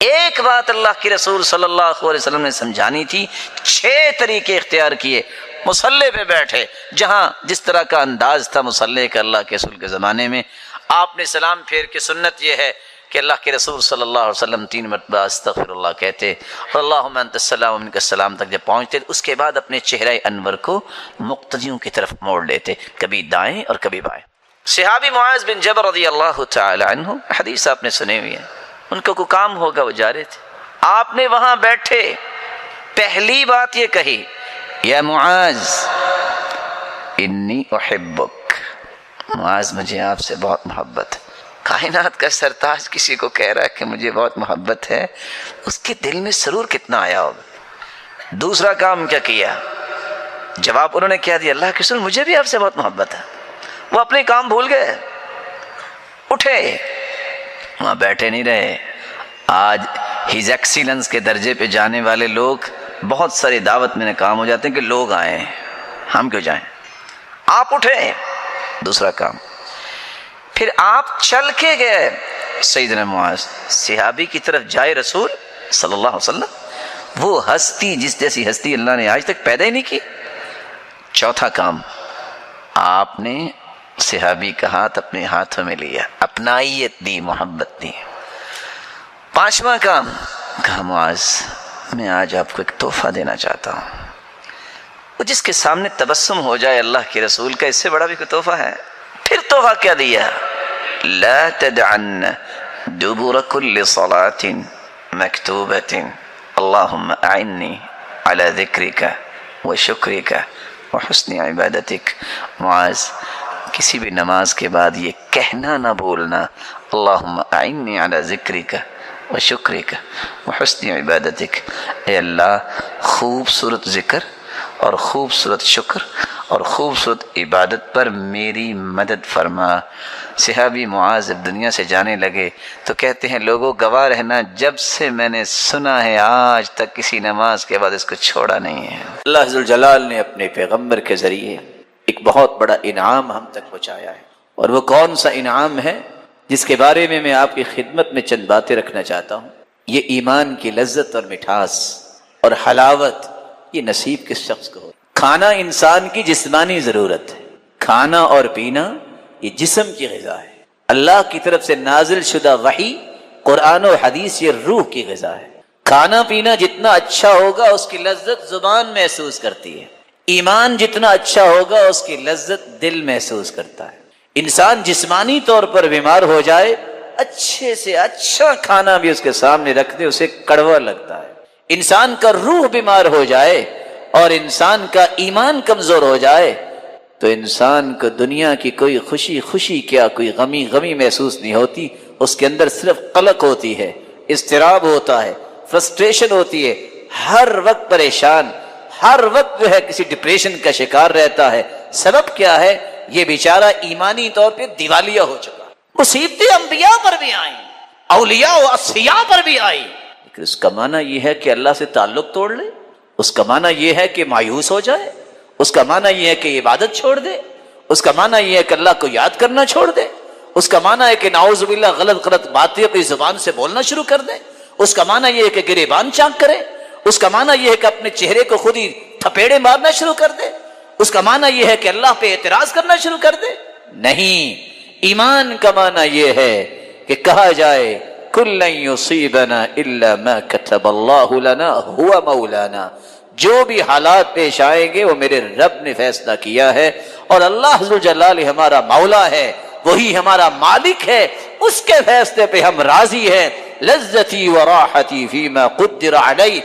ایک بات اللہ کے رسول صلی اللہ علیہ وسلم نے سمجھانی تھی، 6 طریقے اختیار کیے۔ مصلی پہ بیٹھے، جہاں جس طرح کا انداز تھا مصلی کا اللہ کے رسول کے زمانے میں، آپ نے سلام پھیر کے سنت یہ ہے کہ اللہ کے رسول صلی اللہ علیہ وسلم 3 مرتبہ استغفر اللہ کہتے اور اللہم انت السلام و منک السلام تک جب پہنچتے، اس کے بعد اپنے چہرہ انور کو مقتدیوں کی طرف موڑ لیتے، کبھی دائیں اور کبھی بائیں۔ صحابی معاذ بن جبل رضی اللہ تعالی عنہ، حدیث آپ نے سنے ہوئی ہے، ان کو کوئی کام ہوگا وہ جا رہے تھے، آپ نے وہاں بیٹھے پہلی بات یہ کہی، یا معاذ انی احبک، معاذ مجھے آپ سے بہت محبت ہے۔ کائنات کا سرتاج کسی کو کہہ رہا ہے کہ مجھے بہت محبت ہے، اس کے دل میں سرور کتنا آیا ہوگا۔ دوسرا کام کیا کیا؟ جواب انہوں نے کیا دیا، اللہ کے رسول مجھے بھی آپ سے بہت محبت ہے۔ وہ اپنے کام بھول گئے، اٹھے، وہاں بیٹھے نہیں رہے۔ آج ہز ایکسیلنس کے درجے پہ جانے والے لوگ بہت ساری دعوت میں ناکام ہو جاتے ہیں کہ لوگ آئیں، ہم کیوں جائیں؟ آپ اٹھے، دوسرا کام۔ پھر آپ چل کے گئے، سیدنا معاذ صحابی کی طرف جائے رسول صلی اللہ علیہ وسلم، وہ ہستی جس جیسی ہستی اللہ نے آج تک پیدا ہی نہیں کی۔ چوتھا کام، آپ نے صحابی کا ہاتھ اپنے ہاتھوں میں لیا، اپنائیت دی، محبت دی۔ پانچواں کام، کہا معاذ میں آج آپ کو ایک تحفہ دینا چاہتا ہوں، وہ جس کے سامنے تبسم ہو جائے اللہ کے رسول کا، اس سے بڑا بھی کوئی تحفہ ہے؟ پھر تحفہ کیا دیا؟ لا تدعن دبر كل صلاة مكتوبة اللهم اعني على ذكرك وشكرك وحسن عبادتك۔ معاذ کسی بھی نماز کے بعد یہ کہنا نہ بھولنا، اللہم اعنی علی ذکرک و شکرک و حسن عبادتک، اے اللہ خوبصورت ذکر اور خوبصورت شکر اور خوبصورت عبادت پر میری مدد فرما۔ صحابی معاذ اب دنیا سے جانے لگے تو کہتے ہیں لوگوں گواہ رہنا، جب سے میں نے سنا ہے آج تک کسی نماز کے بعد اس کو چھوڑا نہیں ہے۔ اللہ ذوالجلال نے اپنے پیغمبر کے ذریعے ایک بہت بڑا انعام ہم تک پہنچایا ہے، اور وہ کون سا انعام ہے جس کے بارے میں آپ کی خدمت میں چند باتیں رکھنا چاہتا ہوں۔ یہ ایمان کی لذت اور مٹھاس اور حلاوت، یہ نصیب کس شخص کو ہو۔ کھانا انسان کی جسمانی ضرورت ہے، کھانا اور پینا یہ جسم کی غذا ہے۔ اللہ کی طرف سے نازل شدہ وحی، قرآن و حدیث، یہ روح کی غذا ہے۔ کھانا پینا جتنا اچھا ہوگا اس کی لذت زبان محسوس کرتی ہے، ایمان جتنا اچھا ہوگا اس کی لذت دل محسوس کرتا ہے۔ انسان جسمانی طور پر بیمار ہو جائے، اچھے سے اچھا کھانا بھی اس کے سامنے رکھ دے اسے کڑوا لگتا ہے۔ انسان کا روح بیمار ہو جائے اور انسان کا ایمان کمزور ہو جائے تو انسان کو دنیا کی کوئی خوشی خوشی کیا، کوئی غمی غمی محسوس نہیں ہوتی، اس کے اندر صرف قلق ہوتی ہے، اضطراب ہوتا ہے، فرسٹریشن ہوتی ہے، ہر وقت پریشان، ہر وقت جو ہے کسی ڈپریشن کا شکار رہتا ہے۔ سبب کیا ہے؟ یہ بیچارہ ایمانی طور پہ دیوالیہ ہو چکا۔ مصیبتیں انبیاء پر بھی آئیں، اولیاء و اصفیاء پر بھی آئیں، لیکن اس کا معنی یہ ہے کہ اللہ سے تعلق توڑ لے، اس کا معنی یہ ہے کہ مایوس ہو جائے، اس کا معنی یہ ہے کہ عبادت چھوڑ دے، اس کا معنی یہ ہے کہ اللہ کو یاد کرنا چھوڑ دے، اس کا معنی ہے کہ نعوذ باللہ غلط باتیں اپنی زبان سے بولنا شروع کر دے، اس کا معنی یہ ہے کہ گریبان چاک کرے، اس کا معنی یہ ہے کہ اپنے چہرے کو خود ہی تھپیڑے مارنا شروع کر دے، اس کا معنی یہ ہے کہ اللہ پہ اعتراض کرنا شروع کر دے۔ نہیں، ایمان کا معنی یہ ہے کہ کہا جائے کل لن یصیبنا الا ما كتب اللہ لنا هو مولانا، جو بھی حالات پیش آئیں گے وہ میرے رب نے فیصلہ کیا ہے، اور اللہ ذوالجلال ہمارا مولا ہے، وہی ہمارا مالک ہے، اس کے فیصلے پہ ہم راضی ہیں۔ لذتی و راحتی فیما قدر علی،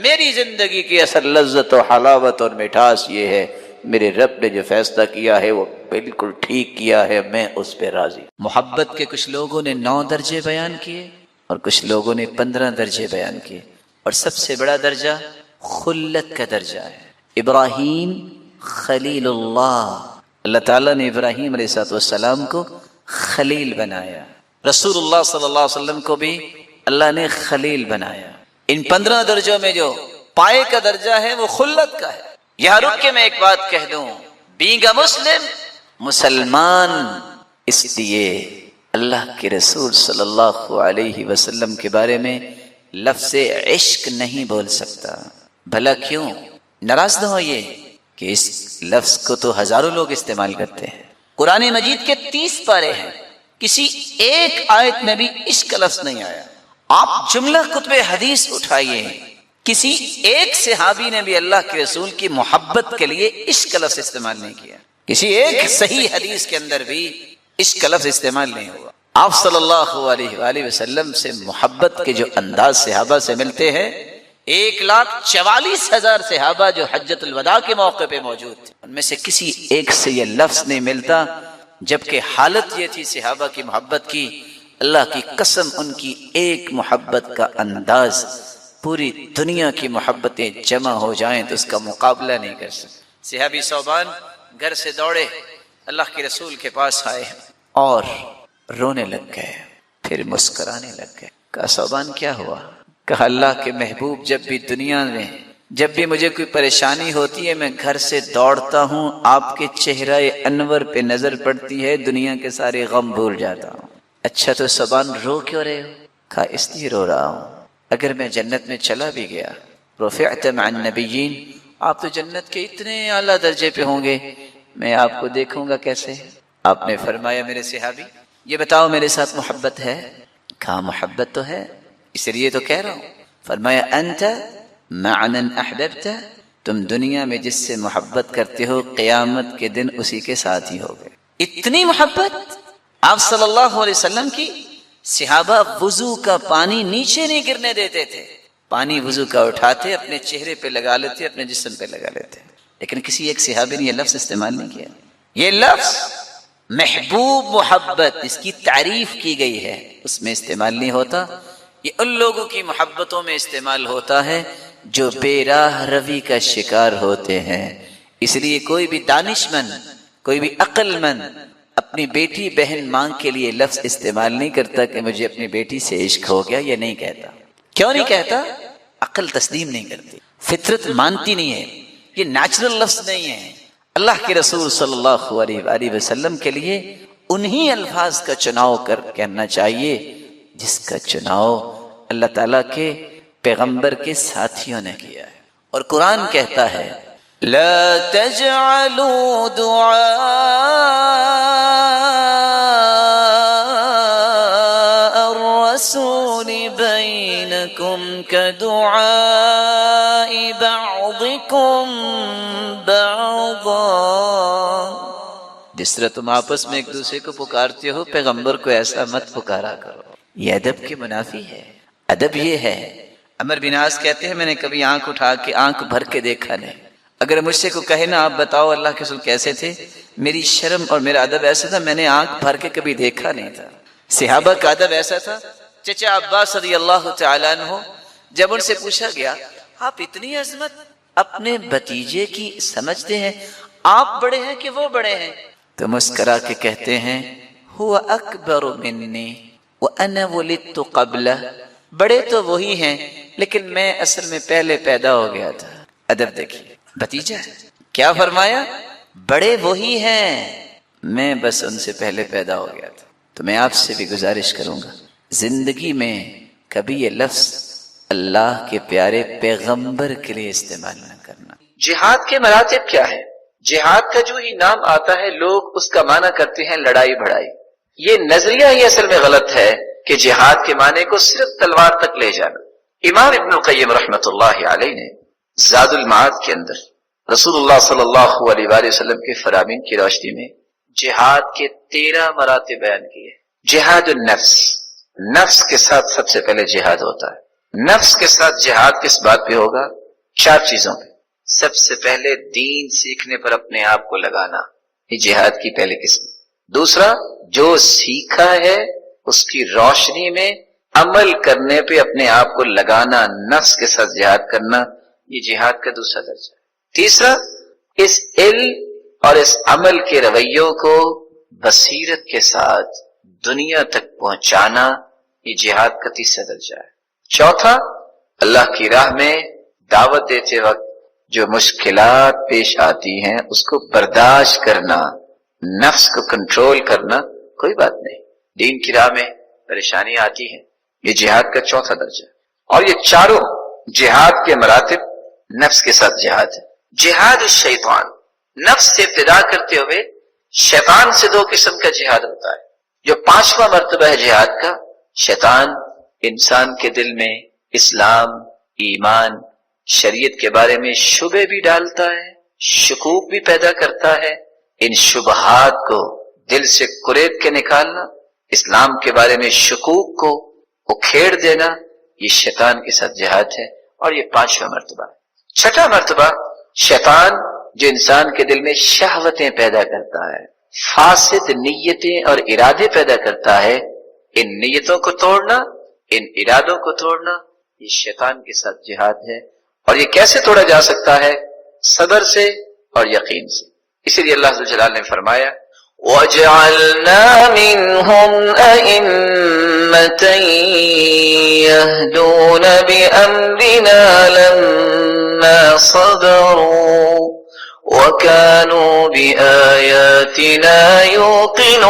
میری زندگی کی اصل لذت و حلاوت اور مٹھاس یہ ہے میرے رب نے جو فیصلہ کیا ہے وہ بالکل ٹھیک کیا ہے، میں اس پہ راضی۔ محبت کے کچھ لوگوں نے 9 درجے بیان کیے اور کچھ لوگوں نے 15 درجے بیان کیے، اور سب سے بڑا درجہ خلت کا درجہ ہے۔ ابراہیم خلیل اللہ تعالیٰ نے ابراہیم علیہ السلام کو خلیل بنایا، رسول اللہ صلی اللہ علیہ وسلم کو بھی اللہ نے خلیل بنایا۔ ان 15 درجوں میں جو پائے کا درجہ ہے وہ خلت کا ہے۔ یہاں رک کے میں ایک بات کہہ دوں، بینگ اے مسلم، مسلمان اس لیے اللہ کے رسول صلی اللہ علیہ وسلم کے بارے میں لفظ عشق نہیں بول سکتا. بھلا کیوں؟ ناراض نہ ہوئیے کہ اس لفظ کو تو ہزاروں لوگ استعمال کرتے ہیں. قرآن مجید کے 30 پارے ہیں، کسی ایک آیت میں بھی عشق کا لفظ نہیں آیا. آپ جملہ کتب حدیث اٹھائیے، کسی ایک صحابی نے بھی اللہ کے رسول کی محبت کے لیے عشق کا لفظ استعمال نہیں کیا. کسی ایک صحیح حدیث کے اندر بھی عشق کا لفظ استعمال نہیں ہوا. آپ صلی اللہ علیہ وآلہ وسلم سے محبت کے جو انداز صحابہ سے ملتے ہیں، 1,44,000 صحابہ جو حجۃ الوداع کے موقع پہ موجود تھے، ان میں سے کسی ایک سے یہ لفظ نہیں ملتا. جبکہ حالت یہ تھی صحابہ کی محبت کی، اللہ کی قسم ان کی ایک محبت کا انداز پوری دنیا کی محبتیں جمع ہو جائیں تو اس کا مقابلہ نہیں کر سکتے. صحابی ثوبان گھر سے دوڑے اللہ کے رسول کے پاس آئے اور رونے لگ گئے، پھر مسکرانے لگ گئے. کہا ثوبان کیا ہوا؟ کہا اللہ کے محبوب، جب بھی دنیا میں جب بھی مجھے کوئی پریشانی ہوتی ہے میں گھر سے دوڑتا ہوں، آپ کے چہرہ انور پہ نظر پڑتی ہے، دنیا کے سارے غم بھول جاتا ہوں. اچھا تو ثوبان رو کیوں رہے ہو؟ کہا اس لیے رو رہا ہوں اگر میں جنت میں چلا بھی گیا، رفعت مع النبیین، آپ تو جنت کے اتنے اعلیٰ درجے پہ ہوں گے، میں آپ کو دیکھوں گا کیسے؟ آپ نے فرمایا میرے صحابی یہ بتاؤ میرے ساتھ محبت ہے؟ کہا محبت تو ہے، اس لیے تو کہہ رہا ہوں. فرمایا انت مع من احببت، تم دنیا میں جس سے محبت کرتے ہو قیامت کے دن اسی کے ساتھ ہی ہوگے. اتنی محبت آپ صلی اللہ علیہ وسلم کی. صحابہ وضو کا پانی نیچے نہیں گرنے دیتے تھے، پانی وضو کا اٹھاتے اپنے چہرے پہ لگا لیتے، اپنے جسم پہ لگا لیتے. لیکن کسی ایک صحابی نے یہ لفظ استعمال نہیں کیا. یہ لفظ محبوب محبت اس کی تعریف کی گئی ہے، اس میں استعمال نہیں ہوتا. یہ ان لوگوں کی محبتوں میں استعمال ہوتا ہے جو بے راہ روی کا شکار ہوتے ہیں. اس لیے کوئی بھی دانش مند، کوئی بھی عقل مند اپنی بیٹی بہن ماں کے لیے لفظ استعمال نہیں کرتا کہ مجھے اپنی بیٹی سے عشق ہو گیا. یہ نہیں کہتا. کیوں نہیں کہتا؟ عقل تسلیم نہیں کرتی، فطرت مانتی نہیں ہے، یہ نیچرل لفظ نہیں ہے. اللہ کے رسول صلی اللہ علیہ وآلہ وسلم کے لیے انہی الفاظ کا چناؤ کر کہنا چاہیے جس کا چناؤ اللہ تعالیٰ کے پیغمبر کے ساتھیوں نے کیا ہے. اور قرآن کہتا ہے لا تجعلوا دعاء الرسول بينكم كدعاء بعضكم بعضا. جس طرح تم آپس میں ایک دوسرے کو پکارتے ہو پیغمبر کو ایسا مت پکارا کرو. یہ ادب کے منافی ہے. ادب یہ ہے، عمر بن عاص کہتے ہیں میں نے کبھی آنکھ اٹھا کے آنکھ بھر کے دیکھا نہیں. اگر مجھ سے کوئی کہے نا آپ بتاؤ اللہ کے رسول کیسے تھے، میری شرم اور میرا ادب ایسا تھا میں نے آنکھ بھر کے کبھی دیکھا نہیں تھا. صحابہ کا ادب ایسا تھا. چچا عباس رضی اللہ تعالیٰ عنہ جب ان سے پوچھا گیا آپ اتنی عظمت اپنے بھتیجے کی سمجھتے ہیں، آپ بڑے ہیں کہ وہ بڑے ہیں؟ تو مسکرا کے کہتے ہیں هو اکبر منی وانا ولدت قبلہ، بڑے تو وہی ہیں لیکن میں اصل میں پہلے پیدا ہو گیا تھا. ادب دیکھیے، بھتیجا کیا فرمایا؟ بڑے وہی ہیں، میں بس ان سے پہلے پیدا ہو گیا تھا. تو میں آپ سے بھی گزارش کروں گا زندگی میں کبھی یہ لفظ اللہ کے پیارے پیغمبر کے لیے استعمال نہ کرنا. جہاد کے مراتب کیا ہے؟ جہاد کا جو ہی نام آتا ہے لوگ اس کا معنی کرتے ہیں لڑائی بھڑائی. یہ نظریہ ہی اصل میں غلط ہے کہ جہاد کے معنی کو صرف تلوار تک لے جانا. امام ابن القیم رحمۃ اللہ علیہ نے زاد المعاد کے اندر رسول اللہ صلی اللہ علیہ وآلہ وسلم کے فرامین کی روشنی میں جہاد کے 13 مراتب بیان کیے. جہاد النفس، نفس کے ساتھ سب سے پہلے جہاد ہوتا ہے. نفس کے ساتھ جہاد کس بات پہ ہوگا؟ 4 چیزوں پہ. سب سے پہلے دین سیکھنے پر اپنے آپ کو لگانا، یہ جہاد کی پہلی قسم. دوسرا، جو سیکھا ہے اس کی روشنی میں عمل کرنے پہ اپنے آپ کو لگانا، نفس کے ساتھ جہاد کرنا، یہ جہاد کا دوسرا درجہ. تیسرا، اس علم اور اس عمل کے رویوں کو بصیرت کے ساتھ دنیا تک پہنچانا، یہ جہاد کا تیسرا درجہ ہے. چوتھا، اللہ کی راہ میں دعوت دیتے وقت جو مشکلات پیش آتی ہیں اس کو برداشت کرنا، نفس کو کنٹرول کرنا. کوئی بات نہیں، دین کی راہ میں پریشانی آتی ہے، یہ جہاد کا چوتھا درجہ. اور یہ چاروں جہاد کے مراتب نفس کے ساتھ جہاد ہے. جہاد الشیطان، نفس سے ابتدا کرتے ہوئے شیطان سے 2 قسم کا جہاد ہوتا ہے. جو 5واں مرتبہ ہے جہاد کا، شیطان انسان کے دل میں اسلام، ایمان، شریعت کے بارے میں شبہ بھی ڈالتا ہے، شکوک بھی پیدا کرتا ہے. ان شبہات کو دل سے کریت کے نکالنا، اسلام کے بارے میں شکوک کو اکھیڑ دینا، یہ شیطان کے ساتھ جہاد ہے. اور یہ 5واں مرتبہ. 6واں مرتبہ شیطان جو انسان کے دل میں شہوتیں پیدا کرتا ہے، فاسد نیتیں اور ارادے پیدا کرتا ہے، ان نیتوں کو توڑنا، ان ارادوں کو توڑنا، یہ شیطان کے ساتھ جہاد ہے. اور یہ کیسے توڑا جا سکتا ہے؟ صبر سے اور یقین سے. اسی لیے اللہ جلال نے فرمایا وَجَعَلْنَا مِنْهُمْ أَئِمَّةً يَهْدُونَ بِأَمْرِنَا لَمَّا صَبَرُوا وَكَانُوا بِآيَاتِنَا يُوقِنُونَ.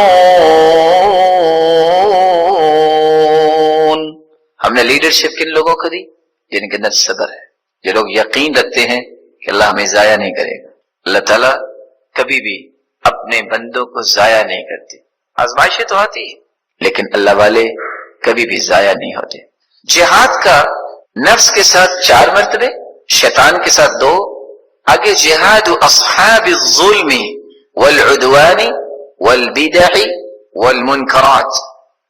ہم نے لیڈرشپ کن لوگوں کو دی؟ جن کے اندر صبر ہے، جو لوگ یقین رکھتے ہیں کہ اللہ ہمیں ضائع نہیں کرے گا. اللہ تعالیٰ کبھی بھی اپنے بندوں کو ضائع نہیں کرتے. آزمائشیں تو آتی ہیں لیکن اللہ والے کبھی بھی ضائع نہیں ہوتے. جہاد کا نفس کے ساتھ 4 مرتبے، شیطان کے ساتھ 2. آگے جہاد اصحاب الظلم والعدوان والبدع والمنکرات،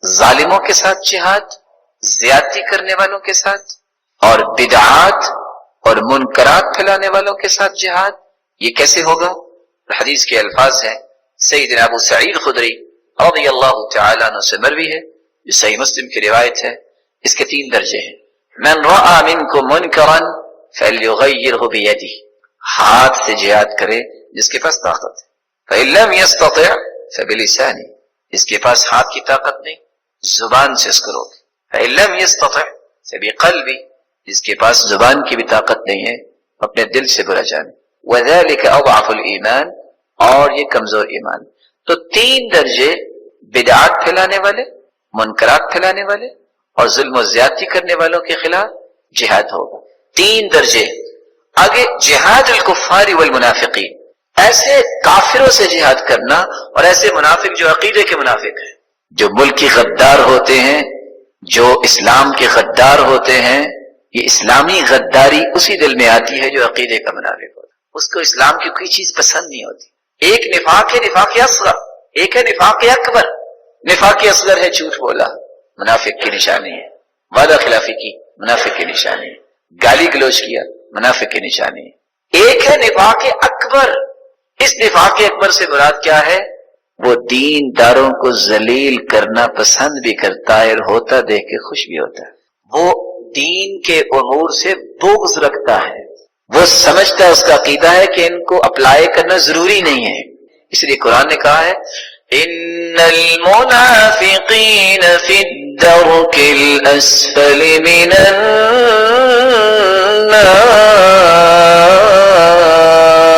ظالموں کے ساتھ جہاد، زیادتی کرنے والوں کے ساتھ، اور بدعات اور منکرات پھیلانے والوں کے ساتھ جہاد. یہ کیسے ہوگا؟ حدیث کے الفاظ ہیں، سیدنا ابو سعید خدری رضی اللہ تعالیٰ عنہ سے مروی ہے، جو صحیح مسلم کی روایت ہے. اس کے 3 درجے ہیں. من رأى منکم منکرا فلیغیرہ بیدہ، ہاتھ سے جہاد کرے جس کے پاس طاقت ہے. فإن لم يستطع فبلسانہ، جس کے پاس ہاتھ کی طاقت نہیں زبان سے اس کو روکے. فإن لم يستطع فبقلبہ، جس کے پاس زبان کی بھی طاقت نہیں ہے اپنے دل سے برا جانے. وذلك اضعف الایمان، اور یہ کمزور ایمان. تو 3 درجے بدعات پھیلانے والے، منکرات پھیلانے والے اور ظلم و زیادتی کرنے والوں کے خلاف جہاد ہوگا. 3 درجے. آگے جہاد الکفار والمنافقین، ایسے کافروں سے جہاد کرنا اور ایسے منافق جو عقیدے کے منافق ہیں، جو ملکی غدار ہوتے ہیں، جو اسلام کے غدار ہوتے ہیں. یہ اسلامی غداری اسی دل میں آتی ہے جو عقیدے کا منافق ہوتا ہے. اس کو اسلام کی کوئی چیز پسند نہیں ہوتی. ایک نفاق ہے نفاق اصغر، ایک ہے نفاق اکبر. نفاق اصغر ہے جھوٹ بولا، منافق کی نشانی ہے. وعدہ خلافی کی، منافق کی نشانی ہے. گالی گلوچ کیا، منافق کی نشانی ہے. ایک ہے نفاق اکبر. اس نفاق اکبر سے مراد کیا ہے؟ وہ دین داروں کو ذلیل کرنا پسند بھی کرتا ہے اور ہوتا دیکھ کے خوش بھی ہوتا ہے. وہ دین کے امور سے بغض رکھتا ہے، وہ سمجھتا ہے، اس کا عقیدہ ہے کہ ان کو اپلائی کرنا ضروری نہیں ہے. اس لیے قرآن نے کہا ہے ان المنافقین فی الدرک الاسفل من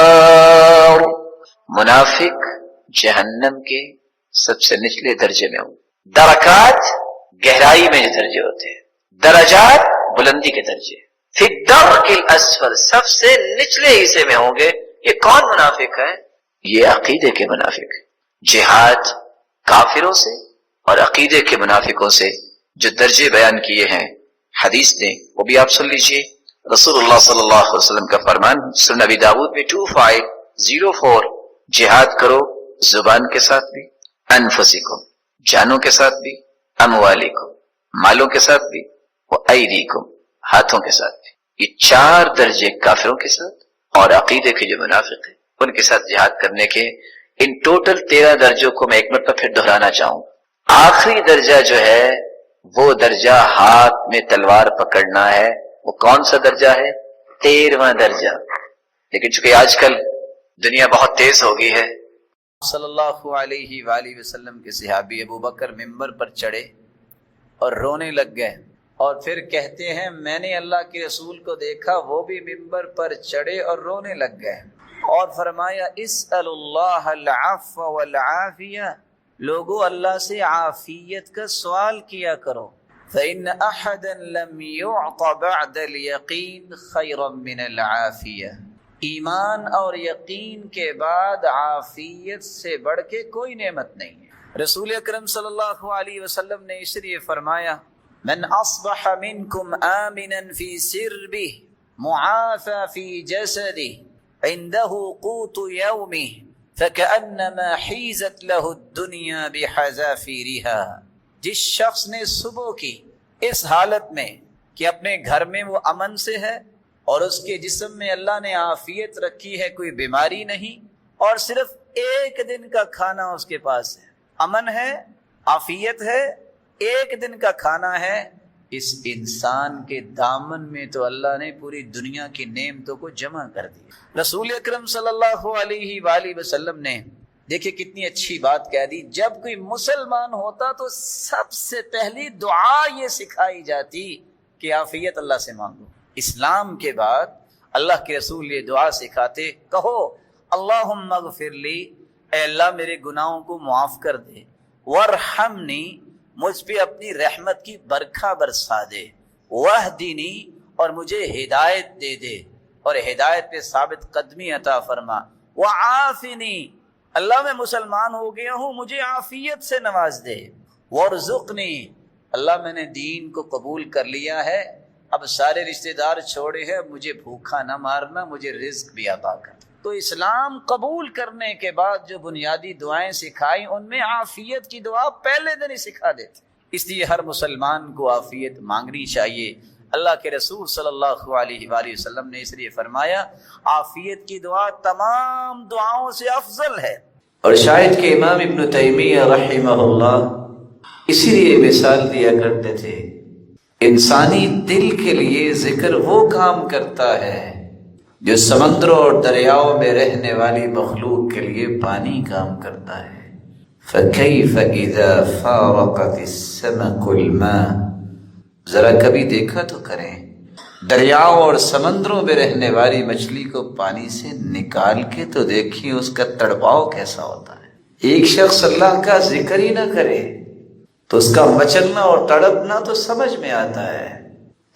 النار، منافق جہنم کے سب سے نچلے درجے میں ہوں. درکات گہرائی میں جو درجے ہوتے ہیں، درجات بلندی کے درجے. فی الدرک الاسفل، سب سے نچلے حصے میں ہوں گے. یہ کون منافق ہے؟ یہ عقیدے کے منافق. جہاد کافروں سے اور عقیدے کے منافقوں سے جو درجے بیان کیے ہیں حدیث نے، وہ بھی آپ سن لیجئے. رسول اللہ صلی اللہ علیہ وسلم کا فرمان سنن ابی داؤد میں 2504، جہاد کرو زبان کے ساتھ بھی، انفسکم جانوں کے ساتھ بھی، اموالکم مالوں کے ساتھ بھی، وایدیکم ہاتھوں کے ساتھ بھی. یہ 4 درجے کافروں کے ساتھ اور عقیدے کے جو منافق ہیں ان کے ساتھ جہاد کرنے کے. ان ٹوٹل 13 درجوں کو میں ایک مرتبہ پھر دہرانا چاہوں. آخری درجہ جو ہے وہ درجہ ہاتھ میں تلوار پکڑنا ہے. وہ کون سا درجہ ہے؟ 13واں درجہ. لیکن چونکہ آج کل دنیا بہت تیز ہو گئی ہے. صلی اللہ علیہ وآلہ وسلم کے صحابی ابو بکر ممبر پر چڑھے اور رونے لگ گئے، اور پھر کہتے ہیں میں نے اللہ کے رسول کو دیکھا وہ بھی ممبر پر چڑھے اور رونے لگ گئے، اور فرمایا اسأل اللہ العفو والعافیہ، لوگو اللہ سے عافیت کا سوال کیا کرو. فإن أحدا لم يعط بعد اليقين خيرا من العافية، ایمان اور یقین کے بعد عافیت سے بڑھ کے کوئی نعمت نہیں ہے۔ رسول اکرم صلی اللہ علیہ وسلم نے اس لیے فرمایا من اصبح منکم آمنا فی سربہ معافى في جسده عنده قوت يومه فكأنما حيزت له الدنيا بحذافيرها، جس شخص نے صبح کی اس حالت میں کہ اپنے گھر میں وہ امن سے ہے اور اس کے جسم میں اللہ نے عافیت رکھی ہے، کوئی بیماری نہیں، اور صرف ایک دن کا کھانا اس کے پاس ہے، امن ہے، عافیت ہے، ایک دن کا کھانا ہے، اس انسان کے دامن میں تو اللہ نے پوری دنیا کی نعمتوں کو جمع کر دیا۔ رسول اکرم صلی اللہ علیہ وآلہ وسلم نے دیکھیں کتنی اچھی بات کہہ دی، جب کوئی مسلمان ہوتا تو سب سے پہلی دعا یہ سکھائی جاتی کہ عافیت اللہ سے مانگو۔ اسلام کے بعد اللہ کے رسول یہ دعا سکھاتے، کہو اللہم اغفر لی، اے اللہ میرے گناہوں کو معاف کر دے، وارحمنی، مجھ پہ اپنی رحمت کی برکھا برسا دے، واہدنی، اور مجھے ہدایت دے دے اور ہدایت پہ ثابت قدمی عطا فرما، وعافنی، اللہ میں مسلمان ہو گیا ہوں مجھے عافیت سے نواز دے، وارزقنی، اللہ میں نے دین کو قبول کر لیا ہے، اب سارے رشتہ دار چھوڑے ہیں، مجھے بھوکا نہ مارنا، مجھے رزق بھی عطا کر۔ تو اسلام قبول کرنے کے بعد جو بنیادی دعائیں سکھائیں ان میں عافیت کی دعا پہلے دن ہی سکھا دیتے، اس لیے ہر مسلمان کو عافیت مانگنی چاہیے۔ اللہ کے رسول صلی اللہ علیہ وآلہ وسلم نے اس لیے فرمایا عافیت کی دعا تمام دعاؤں سے افضل ہے۔ اور شاید کہ امام ابن تیمیہ رحمہ اللہ اسی لیے مثال دیا کرتے تھے، انسانی دل کے لیے ذکر وہ کام کرتا ہے جو سمندروں اور دریاؤں میں رہنے والی مخلوق کے لیے پانی کام کرتا ہے۔ فَكَيْفَ إِذَا فَارَقَتِ السَّمَكُ الْمَاءَ، ذرا کبھی دیکھا تو کریں دریاؤں اور سمندروں میں رہنے والی مچھلی کو پانی سے نکال کے تو دیکھیے اس کا تڑپاؤ کیسا ہوتا ہے۔ ایک شخص اللہ کا ذکر ہی نہ کرے تو اس کا مچلنا اور تڑپنا تو سمجھ میں آتا ہے۔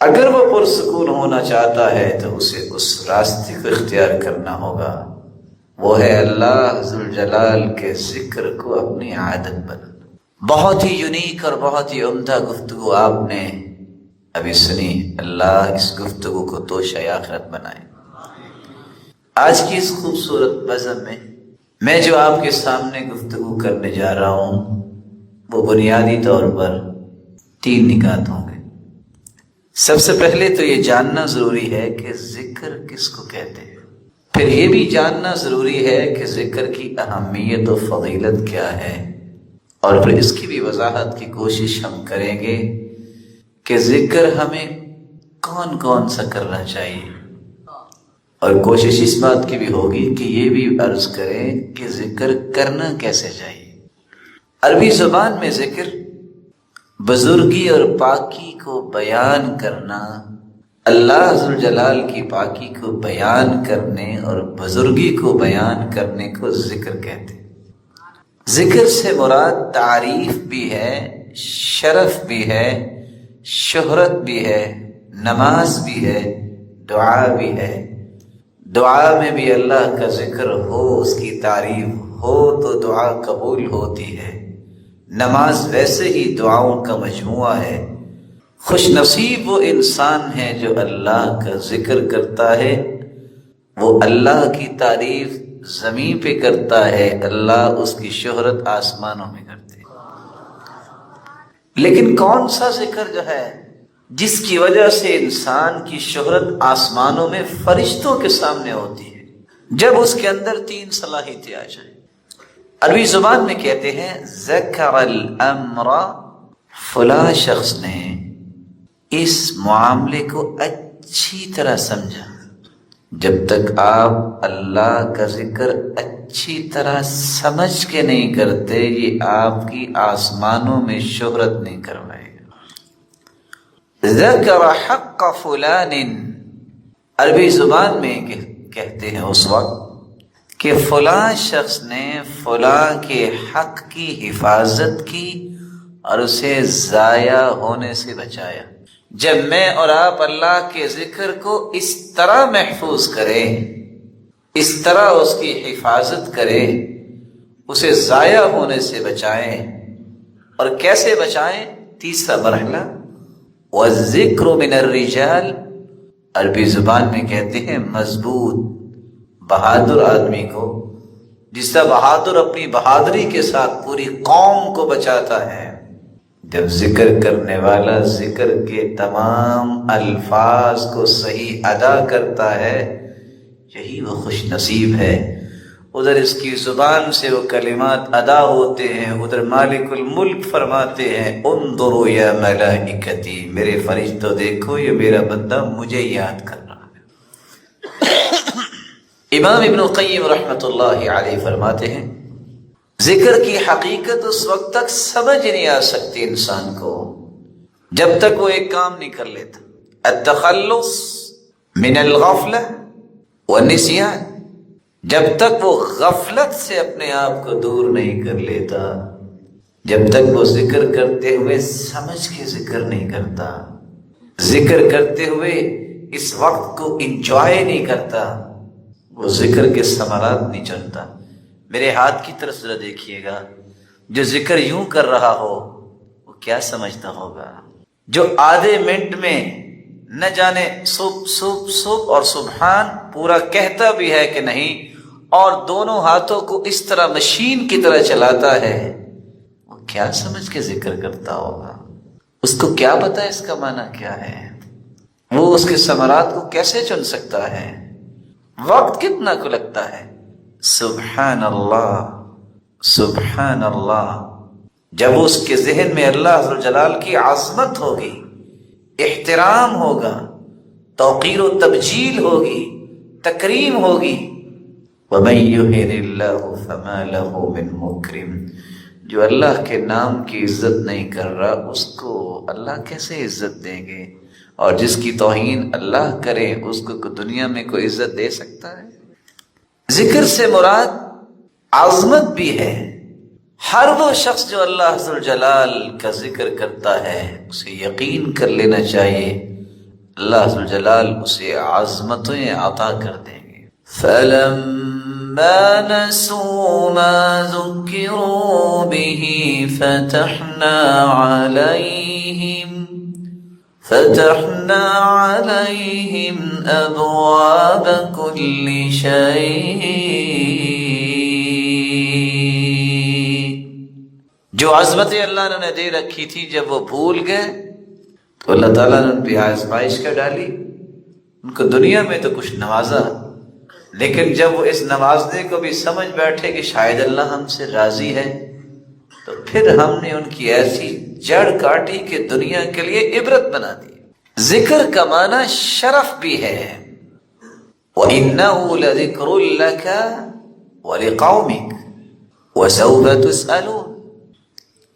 اگر وہ پرسکون ہونا چاہتا ہے تو اسے اس راستے کو اختیار کرنا ہوگا، وہ ہے اللہ ذوالجلال کے ذکر کو اپنی عادت بنانا۔ بہت ہی یونیک اور بہت ہی عمدہ گفتگو آپ نے ابھی سنی، اللہ اس گفتگو کو توشہ آخرت بنائے۔ آج کی اس خوبصورت بزم میں جو آپ کے سامنے گفتگو کرنے جا رہا ہوں وہ بنیادی طور پر 3 نکات ہوں گے۔ سب سے پہلے تو یہ جاننا ضروری ہے کہ ذکر کس کو کہتے ہیں، پھر یہ بھی جاننا ضروری ہے کہ ذکر کی اہمیت و فضیلت کیا ہے، اور پھر اس کی بھی وضاحت کی کوشش ہم کریں گے کہ ذکر ہمیں کون کون سا کرنا چاہیے، اور کوشش اس بات کی بھی ہوگی کہ یہ بھی عرض کریں کہ ذکر کرنا کیسے چاہیے۔ عربی زبان میں ذکر بزرگی اور پاکی کو بیان کرنا، اللہ ذوالجلال کی پاکی کو بیان کرنے اور بزرگی کو بیان کرنے کو ذکر کہتے ہیں۔ ذکر سے مراد تعریف بھی ہے، شرف بھی ہے، شہرت بھی ہے، نماز بھی ہے، دعا بھی ہے۔ دعا میں بھی اللہ کا ذکر ہو، اس کی تعریف ہو تو دعا قبول ہوتی ہے۔ نماز ویسے ہی دعاؤں کا مجموعہ ہے۔ خوش نصیب وہ انسان ہے جو اللہ کا ذکر کرتا ہے، وہ اللہ کی تعریف زمین پہ کرتا ہے، اللہ اس کی شہرت آسمانوں میں کرتے ہیں۔ لیکن کون سا ذکر جو ہے جس کی وجہ سے انسان کی شہرت آسمانوں میں فرشتوں کے سامنے ہوتی ہے؟ جب اس کے اندر 3 صلاحیتیں آ جائیں۔ عربی زبان میں کہتے ہیں ذکر الامر، فلاں شخص نے اس معاملے کو اچھی طرح سمجھا۔ جب تک آپ اللہ کا ذکر اچھی طرح سمجھ کے نہیں کرتے، یہ آپ کی آسمانوں میں شہرت نہیں کروائے گا۔ ذکر حق فلان، عربی زبان میں کہتے ہیں اس وقت کہ فلاں شخص نے فلاں کے حق کی حفاظت کی اور اسے ضائع ہونے سے بچایا۔ جب میں اور آپ اللہ کے ذکر کو اس طرح محفوظ کریں، اس طرح اس کی حفاظت کریں، اسے ضائع ہونے سے بچائیں، اور کیسے بچائیں؟ تیسرا مرحلہ، والذکر من الرجال، عربی زبان میں کہتے ہیں مضبوط بہادر آدمی کو، جس طرح بہادر اپنی بہادری کے ساتھ پوری قوم کو بچاتا ہے، جب ذکر کرنے والا ذکر کے تمام الفاظ کو صحیح ادا کرتا ہے، یہی وہ خوش نصیب ہے۔ ادھر اس کی زبان سے وہ کلمات ادا ہوتے ہیں، ادھر مالک الملک فرماتے ہیں انظروا یا ملائکتی، میرے فرشتوں دیکھو یہ میرا بندہ مجھے یاد کر رہا ہے۔ امام ابن القیم رحمۃ اللہ علیہ فرماتے ہیں ذکر کی حقیقت اس وقت تک سمجھ نہیں آ سکتی انسان کو جب تک وہ ایک کام نہیں کر لیتا، التخلص من الغفلہ والنسیان، جب تک وہ غفلت سے اپنے آپ کو دور نہیں کر لیتا، جب تک وہ ذکر کرتے ہوئے سمجھ کے ذکر نہیں کرتا، ذکر کرتے ہوئے اس وقت کو انجوائے نہیں کرتا، وہ ذکر کے ثمرات نہیں چنتا۔ میرے ہاتھ کی طرف ذرا دیکھیے گا، جو ذکر یوں کر رہا ہو وہ کیا سمجھتا ہوگا؟ جو آدھے منٹ میں نہ جانے سب اور سبحان پورا کہتا بھی ہے کہ نہیں، اور دونوں ہاتھوں کو اس طرح مشین کی طرح چلاتا ہے، وہ کیا سمجھ کے ذکر کرتا ہوگا؟ اس کو کیا پتا اس کا معنی کیا ہے؟ وہ اس کے ثمرات کو کیسے چن سکتا ہے؟ وقت کتنا کو لگتا ہے؟ سبحان اللہ سبحان اللہ۔ جب اس کے ذہن میں اللہ عز و جلال کی عظمت ہوگی، احترام ہوگا، توقیر و تبجیل ہوگی، تکریم ہوگی، وَمَن يُهِنِ اللَّهُ فَمَا لَهُ مِن مُكْرِمٍ، جو اللہ کے نام کی عزت نہیں کر رہا اس کو اللہ کیسے عزت دیں گے؟ اور جس کی توہین اللہ کرے اس کو دنیا میں کوئی عزت دے سکتا ہے؟ ذکر سے مراد عظمت بھی ہے۔ ہر وہ شخص جو اللہ عز و جلال کا ذکر کرتا ہے اسے یقین کر لینا چاہیے اللہ عز و جلال اسے عظمتیں عطا کر دیں گے۔ فَلَمَّا نَسُوا مَا ذُكِّرُوا بِهِ فَتَحْنَا عَلَيْهِمْ أَبْوَابَ كُلِّ شَيْءٍ، جو عظمتیں اللہ نے دے رکھی تھی جب وہ بھول گئے تو اللہ تعالیٰ نے ان پہ آزمائش کر ڈالی، ان کو دنیا میں تو کچھ نوازا، لیکن جب وہ اس نوازنے کو بھی سمجھ بیٹھے کہ شاید اللہ ہم سے راضی ہے، تو پھر ہم نے ان کی ایسی جڑ کاٹی کہ دنیا کے لیے عبرت بنا دی۔ ذکر کا معنی شرف بھی ہے، وَإِنَّهُ لَذِكْرٌ لَكَ وَلِقَوْمِكَ وَسَوْفَ تُسْأَلُونَ،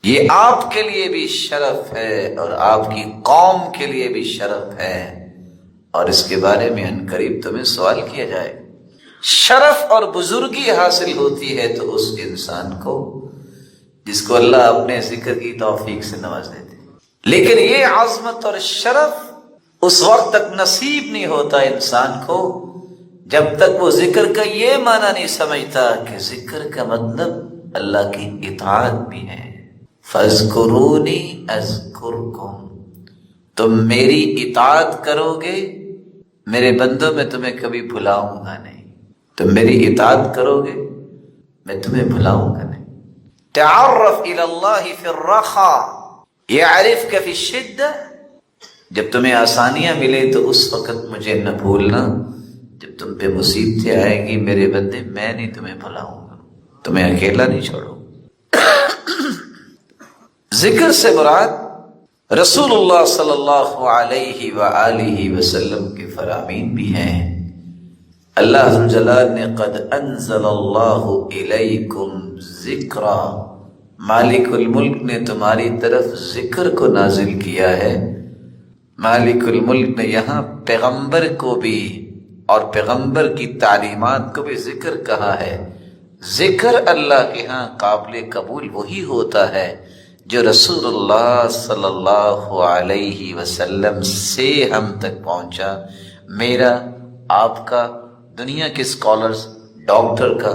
یہ آپ کے لیے بھی شرف ہے اور آپ کی قوم کے لیے بھی شرف ہے، اور اس کے بارے میں عنقریب تمہیں سوال کیا جائے۔ شرف اور بزرگی حاصل ہوتی ہے تو اس انسان کو جس کو اللہ اپنے ذکر کی توفیق سے نواز دیتے، لیکن یہ عظمت اور شرف اس وقت تک نصیب نہیں ہوتا انسان کو جب تک وہ ذکر کا یہ معنی نہیں سمجھتا کہ ذکر کا مطلب اللہ کی اطاعت بھی ہے۔ فَاذْكُرُونِي أَذْكُرْكُمْ، تم میری اطاعت کرو گے، میرے بندوں میں تمہیں کبھی بھلاؤں گا نہیں، تم میری اطاعت کرو گے میں تمہیں بھلاؤں گا نہیں۔ تعرف إلى الله في الرخاء يعرفك في الشدة، جب تمہیں آسانیاں ملے تو اس وقت مجھے نہ بھولنا، جب تم پہ مصیبتیں آئیں گی میرے بندے میں نہیں تمہیں بھلاؤں گا، تمہیں اکیلا نہیں چھوڑوں۔ ذکر سے مراد رسول اللہ صلی اللہ علیہ وآلہ وسلم کے فرامین بھی ہیں۔ اللہ عز و جلال نے قد انزل اللہ الیکم ذکرا، مالک الملک نے تمہاری طرف ذکر کو نازل کیا ہے۔ مالک الملک نے یہاں پیغمبر کو بھی اور پیغمبر کی تعلیمات کو بھی ذکر کہا ہے۔ ذکر اللہ کے ہاں قابل قبول وہی ہوتا ہے جو رسول اللہ صلی اللہ علیہ وسلم سے ہم تک پہنچا، میرا، آپ کا، دنیا کے اسکالرز، ڈاکٹر کا،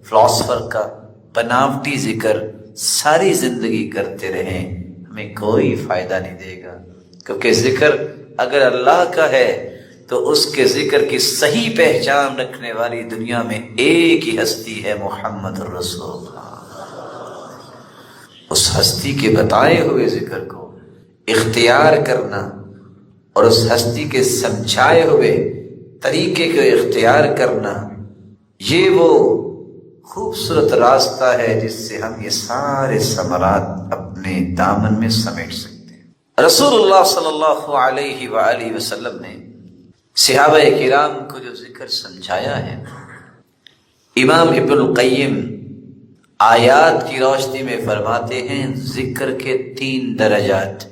فلاسفر کا بناوٹی ذکر ساری زندگی کرتے رہیں، ہمیں کوئی فائدہ نہیں دے گا، کیونکہ ذکر اگر اللہ کا ہے تو اس کے ذکر کی صحیح پہچان رکھنے والی دنیا میں ایک ہی ہستی ہے، محمد رسول اللہ۔ اس ہستی کے بتائے ہوئے ذکر کو اختیار کرنا اور اس ہستی کے سمجھائے ہوئے طریقے کو اختیار کرنا، یہ وہ خوبصورت راستہ ہے جس سے ہم یہ سارے ثمرات اپنے دامن میں سمیٹ سکتے ہیں۔ رسول اللہ صلی اللہ علیہ وآلہ وسلم نے صحابہ کرام کو جو ذکر سمجھایا ہے، امام ابن القیم آیات کی روشنی میں فرماتے ہیں ذکر کے 3 درجات۔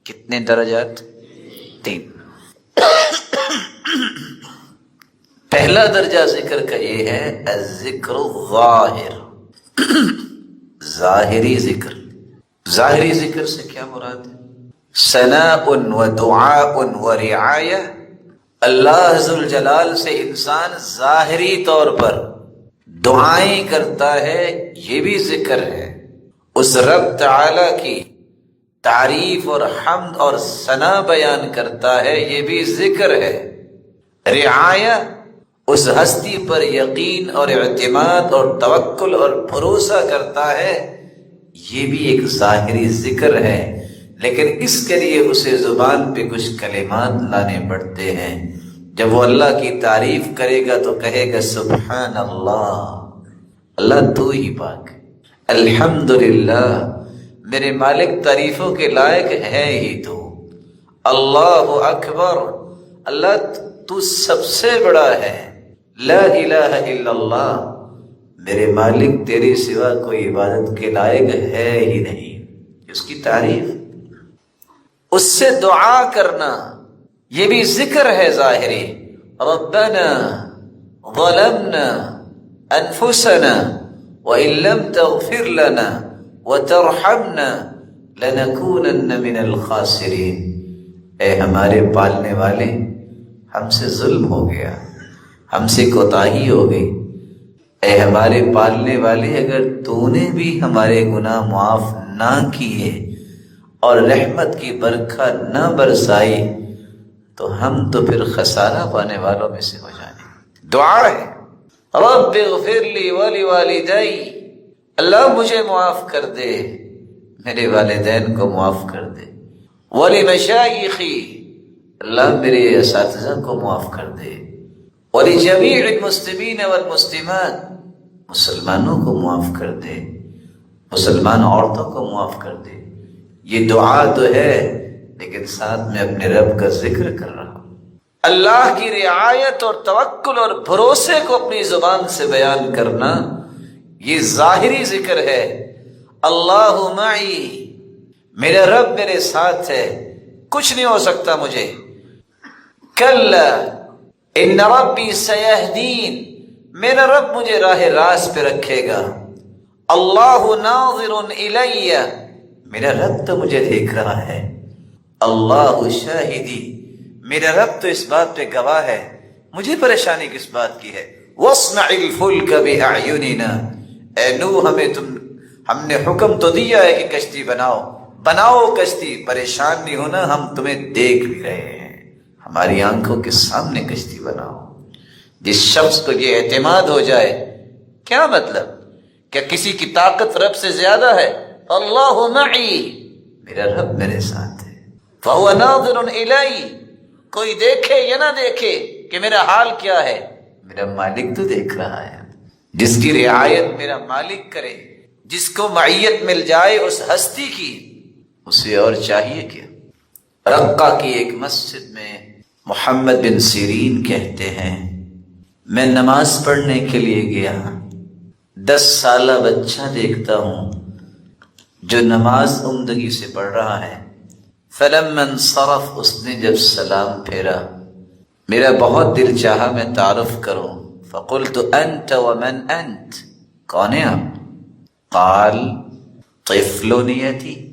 کتنے درجات؟ 3۔ پہلا درجہ ذکر کا یہ ہے الذکر الظاہر، ظاہری ذکر۔ ظاہری ذکر سے کیا مراد ہے؟ ثناء و دعاء و رعایہ، اللہ ذوالجلال سے انسان ظاہری طور پر دعائیں کرتا ہے، یہ بھی ذکر ہے۔ اس رب تعالی کی تعریف اور حمد اور ثنا بیان کرتا ہے، یہ بھی ذکر ہے۔ رعایہ، اس ہستی پر یقین اور اعتماد اور توکل اور بھروسہ کرتا ہے، یہ بھی ایک ظاہری ذکر ہے، لیکن اس کے لیے اسے زبان پہ کچھ کلمات لانے پڑتے ہیں۔ جب وہ اللہ کی تعریف کرے گا تو کہے گا سبحان اللہ، اللہ تو ہی پاک ہے، الحمدللہ، میرے مالک تعریفوں کے لائق ہے ہی تو، اللہ اکبر، اللہ تو سب سے بڑا ہے، لا الہ الا اللہ، میرے مالک تیرے سوا کوئی عبادت کے لائق ہے ہی نہیں، اس کی تعریف۔ اس سے دعا کرنا، یہ بھی ذکر ہے ظاہری۔ ربنا ظلمنا انفسنا وان لم تغفر لنا وترحمنا لنكونن من الخاسرین، اے ہمارے پالنے والے، ہم سے ظلم ہو گیا، ہم سے کوتاہی ہو گئی، اے ہمارے پالنے والے، اگر تو نے بھی ہمارے گناہ معاف نہ کیے اور رحمت کی برکھا نہ برسائی تو ہم تو پھر خسارہ پانے والوں میں سے ہو جائیں۔ دعا ہے رب اغفر لی ولوالدی، اللہ مجھے معاف کر دے، میرے والدین کو معاف کر دے، ولمشایخی، اللہ میرے اساتذہ کو معاف کر دے، ولجمیع المسلمین والمسلمات، مسلمانوں کو معاف کر دے، مسلمان عورتوں کو معاف کر دے۔ یہ دعا تو ہے، لیکن ساتھ میں اپنے رب کا ذکر کر رہا ہوں۔ اللہ کی رعایت اور توکل اور بھروسے کو اپنی زبان سے بیان کرنا، یہ ظاہری ذکر ہے۔ اللہ معی، میرا رب میرے ساتھ ہے، کچھ نہیں ہو سکتا مجھے۔ کلا ان ربی سیہدین، میرا رب مجھے راہ راست پہ رکھے گا۔ اللہ ناظر الی، میرا رب تو مجھے دیکھ رہا ہے۔ اللہ شاہدی، میرا رب تو اس بات پہ گواہ ہے، مجھے پریشانی کس بات کی ہے۔ واصنع الفلک باعیننا، اے نوح ہم نے حکم تو دیا ہے کہ کشتی بناؤ کشتی، پریشان نہیں ہونا، ہم تمہیں دیکھ بھی رہے ہیں، ہماری آنکھوں کے سامنے کشتی بناؤ۔ جس شخص کو یہ اعتماد ہو جائے، کیا مطلب؟ کیا کسی کی طاقت رب سے زیادہ ہے؟ اللہ معی، میرا رب میرے ساتھ ہے۔ فہو ناظر الی، کوئی دیکھے یا نہ دیکھے کہ میرا حال کیا ہے، میرا مالک تو دیکھ رہا ہے۔ جس کی رعایت میرا مالک کرے، جس کو معیت مل جائے اس ہستی کی، اسے اور چاہیے کیا۔ رقہ کی ایک مسجد میں محمد بن سیرین کہتے ہیں، میں نماز پڑھنے کے لیے گیا، 10 سالہ بچہ دیکھتا ہوں جو نماز عمدگی سے پڑھ رہا ہے۔ فلما انصرف، اس نے جب سلام پھیرا، میرا بہت دل چاہا میں تعارف کروں۔ فقلت انت ومن انت، کون ہے آپ؟ قال طفل یتیم،